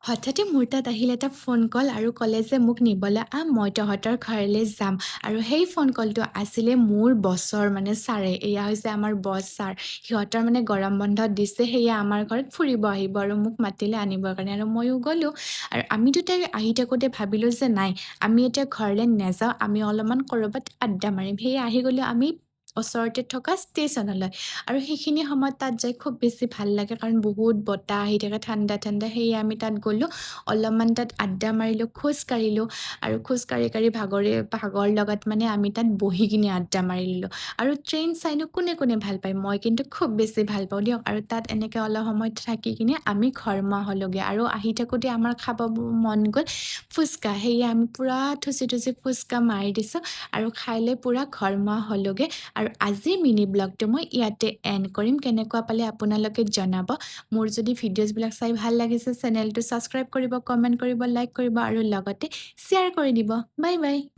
হঠাতে মোৰ তাত আহিল এটা ফোন কল আৰু ক'লে যে মোক নিবলৈ মই তহঁতৰ ঘৰলৈ যাম আৰু সেই ফোন কলটো আছিলে মোৰ বছৰ মানে ছাৰে এয়া হৈছে আমাৰ বছ ছাৰ সিহঁতৰ মানে গৰম বন্ধত দিছে সেয়া আমাৰ ঘৰত ফুৰিব আহিব আৰু মোক মাতিলে আনিবৰ কাৰণে আৰু ময়ো গ'লোঁ আৰু আমি দুটাই আহি থাকোঁতে ভাবিলোঁ যে নাই আমি এতিয়া ঘৰলৈ নাযাওঁ আমি অলপমান ক'ৰবাত আড্ডা মাৰিম সেয়ে আহি গ'লোঁ আমি ওচৰতে থকা ষ্টেচনলৈ আৰু সেইখিনি সময়ত তাত যাই খুব বেছি ভাল লাগে কাৰণ বহুত বতাহ আহি থাকে ঠাণ্ডা ঠাণ্ডা সেয়ে আমি তাত গ'লোঁ অলপমান তাত আড্ডা মাৰিলোঁ খোজ কাঢ়িলোঁ আৰু খোজ কাঢ়ি ভাগৰ লগত মানে আমি তাত বহি কিনে আড্ডা মাৰি ল'লোঁ আৰু ট্ৰেইন চাইনো কোনে কোনে ভাল পায় মই কিন্তু খুব বেছি ভাল পাওঁ দিয়ক আৰু তাত এনেকৈ অলপ সময় থাকি কিনে আমি ঘৰমুৱা হ'লোঁগৈ আৰু আহি থাকোঁতে আমাৰ খাব মন গ'ল ফুচকা সেয়ে আমি পূৰা থুচি থুচি ফুচকা মাৰি দিছোঁ আৰু খাই লৈ পূৰা ঘৰমুৱা হ'লোঁগৈ আৰু আজিৰ মিনি ব্লগটো মই ইয়াতে এণ্ড কৰিম কেনেকুৱা পালে আপোনালোকে জনাব মোৰ যদি ভিডিঅ'জবিলাক চাই ভাল লাগিছে চেনেলটো ছাবস্ক্ৰাইব কৰিব কমেণ্ট কৰিব লাইক কৰিব আৰু লগতে শ্বেয়াৰ কৰি দিব বাই বাই